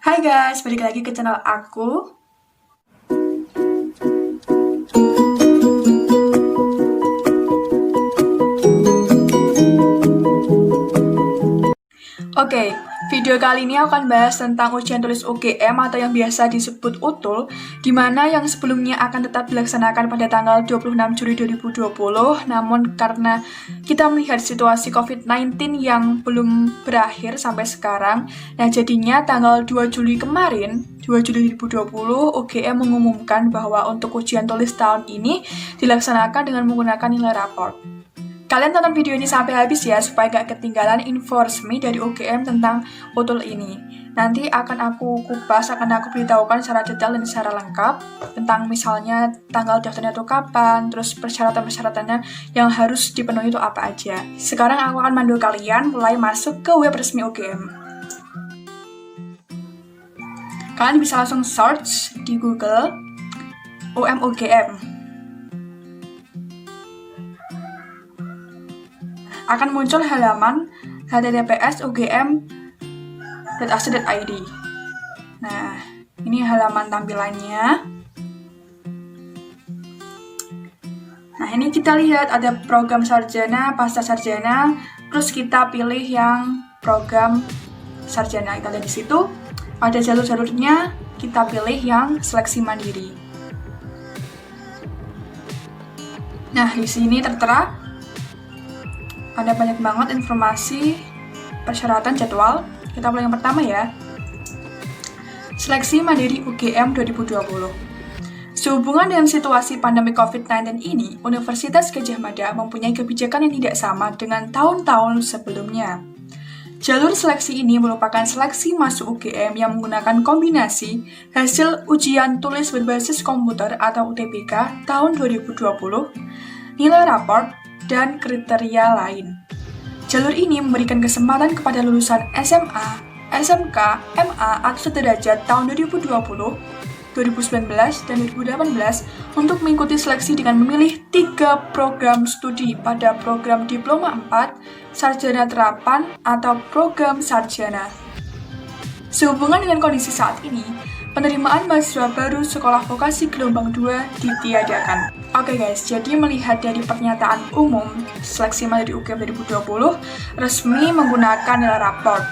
Hai guys, balik lagi ke channel aku. Oke, video kali ini akan bahas tentang ujian tulis UGM atau yang biasa disebut UTUL, di mana yang sebelumnya akan tetap dilaksanakan pada tanggal 26 Juli 2020, namun karena kita melihat situasi COVID-19 yang belum berakhir sampai sekarang, nah jadinya tanggal 2 Juli kemarin, 2 Juli 2020, UGM mengumumkan bahwa untuk ujian tulis tahun ini dilaksanakan dengan menggunakan nilai raport. Kalian tonton video ini sampai habis ya, supaya gak ketinggalan info resmi dari UGM tentang UTUL ini. Nanti akan aku kupas, akan aku beritahukan secara detail dan secara lengkap tentang misalnya tanggal daftarnya itu kapan, terus persyaratan-persyaratannya yang harus dipenuhi itu apa aja. Sekarang aku akan mandu kalian mulai masuk ke web resmi UGM. Kalian bisa langsung search di Google UGM. Akan muncul halaman https://ugm.ac.id. Nah, ini halaman tampilannya. Nah, ini kita lihat ada program sarjana, pasca sarjana, terus kita pilih yang program sarjana. Kita lihat di situ, ada jalur-jalurnya, kita pilih yang seleksi mandiri. Nah, di sini tertera ada banyak banget informasi persyaratan jadwal. Kita mulai yang pertama ya. Seleksi Mandiri UGM 2020. Sehubungan dengan situasi pandemi COVID-19 ini, Universitas Gadjah Mada mempunyai kebijakan yang tidak sama dengan tahun-tahun sebelumnya. Jalur seleksi ini merupakan seleksi masuk UGM yang menggunakan kombinasi hasil ujian tulis berbasis komputer atau UTBK tahun 2020, nilai raport, dan kriteria lain. Jalur ini memberikan kesempatan kepada lulusan SMA, SMK, MA atau sederajat tahun 2020, 2019, dan 2018 untuk mengikuti seleksi dengan memilih 3 program studi pada program Diploma 4, Sarjana Terapan, atau program Sarjana. Sehubungan dengan kondisi saat ini, penerimaan mahasiswa baru sekolah vokasi gelombang 2 ditiadakan. Oke guys, jadi melihat dari pernyataan umum seleksi mandiri UGM 2020 resmi menggunakan nilai raport.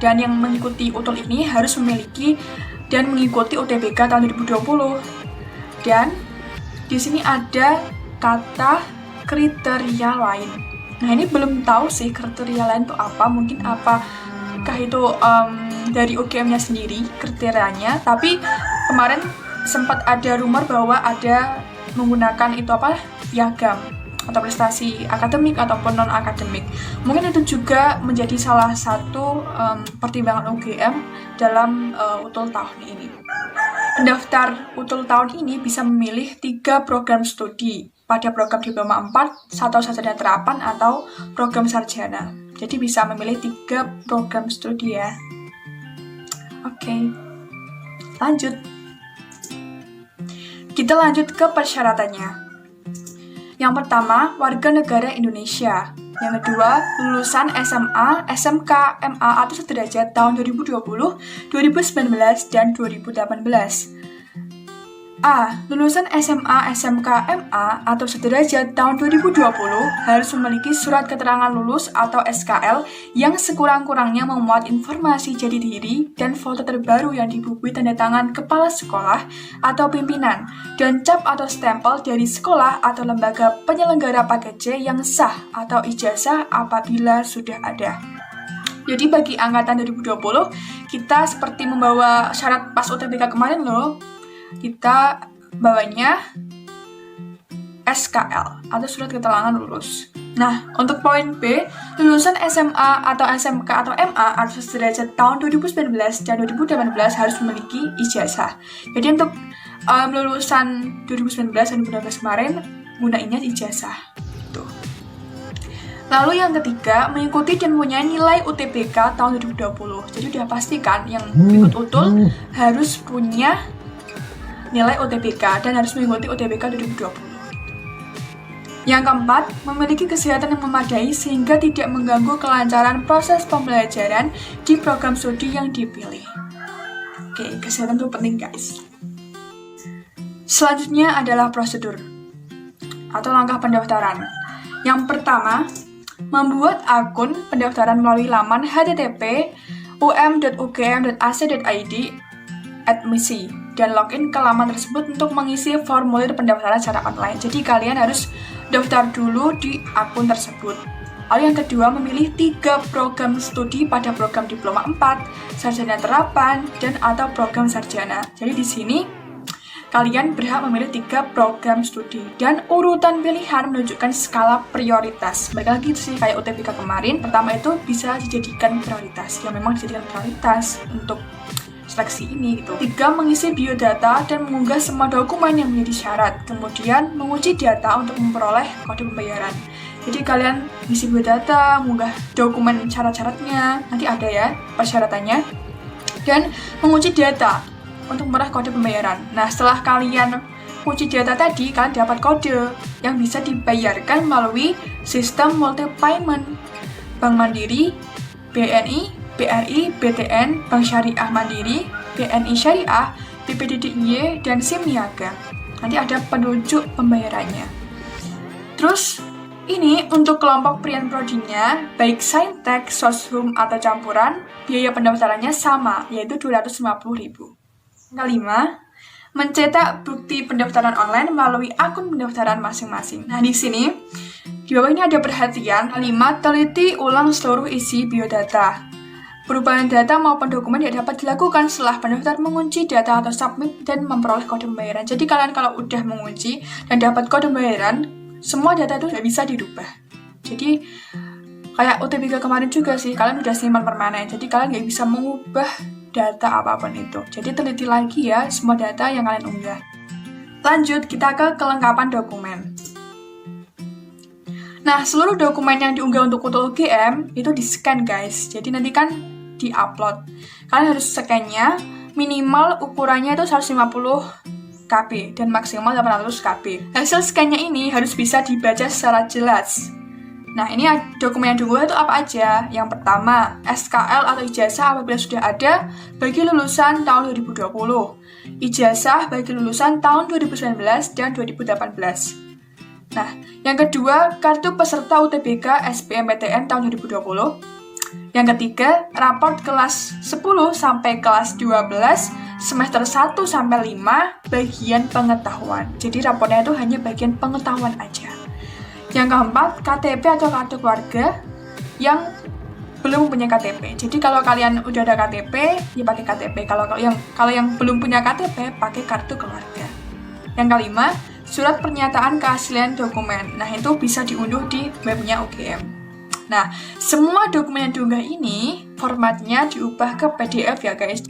Dan yang mengikuti UTUL ini harus memiliki dan mengikuti UTBK tahun 2020. Dan di sini ada kata kriteria lain. Nah, ini belum tahu sih kriteria lain itu apa, mungkin apakah itu dari UGM-nya sendiri kriterianya, tapi kemarin sempat ada rumor bahwa ada menggunakan itu piagam atau prestasi akademik ataupun non akademik. Mungkin itu juga menjadi salah satu pertimbangan UGM dalam UTUL tahun ini. Pendaftar UTUL tahun ini bisa memilih 3 program studi pada program Diploma 4, atau Sarjana Terapan atau program Sarjana. Jadi bisa memilih 3 program studi ya. Oke, lanjut. Kita lanjut ke persyaratannya. Yang pertama, warga negara Indonesia. Yang kedua, lulusan SMA, SMK, MA atau sederajat tahun 2020, 2019, dan 2018. A. Lulusan SMA, SMK, MA atau sederajat tahun 2020 harus memiliki surat keterangan lulus atau SKL yang sekurang-kurangnya memuat informasi jati diri dan foto terbaru yang dibukui tanda tangan kepala sekolah atau pimpinan dan cap atau stempel dari sekolah atau lembaga penyelenggara paket C yang sah atau ijazah apabila sudah ada. Jadi bagi angkatan 2020, kita seperti membawa syarat pas UTBK kemarin loh. Kita bawanya SKL atau surat keterangan lulus. Nah, untuk poin B, lulusan SMA atau SMK atau MA atau sederajat tahun 2019 dan 2018 harus memiliki ijazah. Jadi untuk lulusan 2019 dan 2018 kemarin gunainnya ijazah. Tuh. Lalu yang ketiga, mengikuti dan mempunyai nilai UTBK tahun 2020. Jadi udah pastikan yang ikut UTUL harus punya nilai UTBK dan harus mengikuti UTBK 2020. Yang keempat, memiliki kesehatan yang memadai sehingga tidak mengganggu kelancaran proses pembelajaran di program studi yang dipilih. Oke, kesehatan itu penting guys. Selanjutnya adalah prosedur atau langkah pendaftaran. Yang pertama, membuat akun pendaftaran melalui laman http://um.ugm.ac.id admisi dan login ke laman tersebut untuk mengisi formulir pendaftaran secara online. Jadi kalian harus daftar dulu di akun tersebut. Lalu yang kedua, memilih 3 program studi pada program diploma 4, sarjana terapan, dan atau program sarjana. Jadi di sini kalian berhak memilih 3 program studi dan urutan pilihan menunjukkan skala prioritas. Baik lagi itu sih kayak UTBK kemarin, pertama itu bisa dijadikan prioritas, yang memang dijadikan prioritas untuk seleksi ini gitu. 3. Mengisi biodata dan mengunggah semua dokumen yang menjadi syarat. Kemudian menguji data untuk memperoleh kode pembayaran. Jadi kalian isi biodata, mengunggah dokumen syarat-syaratnya, nanti ada ya persyaratannya, dan menguji data untuk memperoleh kode pembayaran. Nah, setelah kalian uji data tadi, kalian dapat kode yang bisa dibayarkan melalui sistem multi payment, Bank Mandiri, BNI, BRI, BTN, Bank Syariah Mandiri, BNI Syariah, BPDDIY, dan SIM Niaga. Nanti ada penunjuk pembayarannya. Terus, ini untuk kelompok Prian Prodinya, baik Saintek, Soshum, atau campuran, biaya pendaftarannya sama, yaitu 250.000. Kelima, mencetak bukti pendaftaran online melalui akun pendaftaran masing-masing. Nah, di sini, di bawah ini ada perhatian. Kelima, teliti ulang seluruh isi biodata. Perubahan data maupun dokumen yang dapat dilakukan setelah pendaftar mengunci data atau submit dan memperoleh kode pembayaran. Jadi kalian kalau udah mengunci dan dapat kode pembayaran, semua data itu nggak bisa dirubah. Jadi kayak UTBK kemarin juga sih, kalian udah simpan permanen. Jadi kalian nggak bisa mengubah data apapun itu. Jadi teliti lagi ya semua data yang kalian unggah. Lanjut, kita ke kelengkapan dokumen. Nah, seluruh dokumen yang diunggah untuk UTL UGM itu di-scan guys. Jadi nanti kan di-upload. Kalian harus scan-nya, minimal ukurannya itu 150 KB dan maksimal 800 KB. Hasil scan-nya ini harus bisa dibaca secara jelas. Nah, ini dokumen yang diunggah itu apa aja? Yang pertama, SKL atau ijazah apabila sudah ada bagi lulusan tahun 2020. Ijazah bagi lulusan tahun 2019 dan 2018. Nah, yang kedua, kartu peserta UTBK SBMPTN tahun 2020. Yang ketiga, raport kelas 10 sampai kelas 12 semester 1 sampai 5 bagian pengetahuan. Jadi raportnya itu hanya bagian pengetahuan aja. Yang keempat, KTP atau kartu keluarga yang belum punya KTP. Jadi kalau kalian udah ada KTP, ya pakai KTP. Kalau yang belum punya KTP, pakai kartu keluarga. Yang kelima, surat pernyataan keaslian dokumen. Nah, itu bisa diunduh di webnya UGM. Nah, semua dokumen yang diunggah ini formatnya diubah ke PDF ya guys.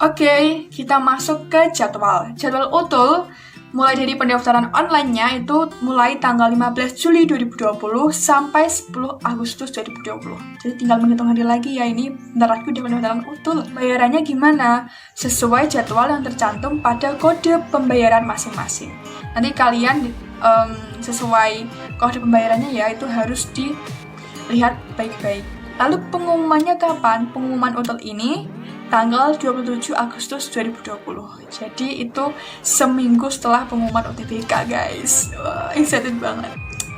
Oke, kita masuk ke jadwal. Jadwal UTUL mulai dari pendaftaran online-nya itu mulai tanggal 15 Juli 2020 sampai 10 Agustus 2020. Jadi tinggal menghitung hari lagi ya, ini bentar lagi udah pendaftaran UTUL. Bayarannya gimana? Sesuai jadwal yang tercantum pada kode pembayaran masing-masing. Nanti kalian sesuai kode pembayarannya ya, itu harus dilihat baik-baik. Lalu pengumumannya kapan? Pengumuman UTUL ini tanggal 27 Agustus 2020. Jadi itu seminggu setelah pengumuman UTBK guys. Wah, excited banget.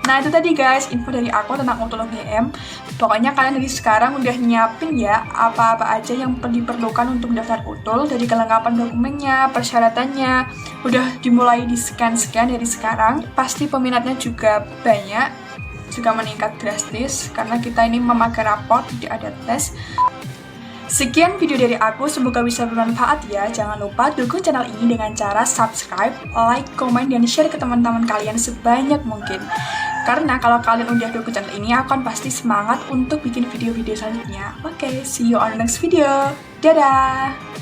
Nah, itu tadi guys info dari aku tentang UTUL UGM. Pokoknya kalian dari sekarang udah nyiapin ya apa-apa aja yang diperlukan untuk mendaftar UTUL, dari kelengkapan dokumennya, persyaratannya, udah dimulai di scan-scan dari sekarang. Pasti peminatnya juga banyak, juga meningkat drastis karena kita ini memakai raport, tidak ada tes. Sekian video dari aku, semoga bisa bermanfaat ya. Jangan lupa dukung channel ini dengan cara subscribe, like, komen, dan share ke teman-teman kalian sebanyak mungkin. Karena kalau kalian udah dukung channel ini, aku akan pasti semangat untuk bikin video-video selanjutnya. Oke, see you on the next video. Dadah!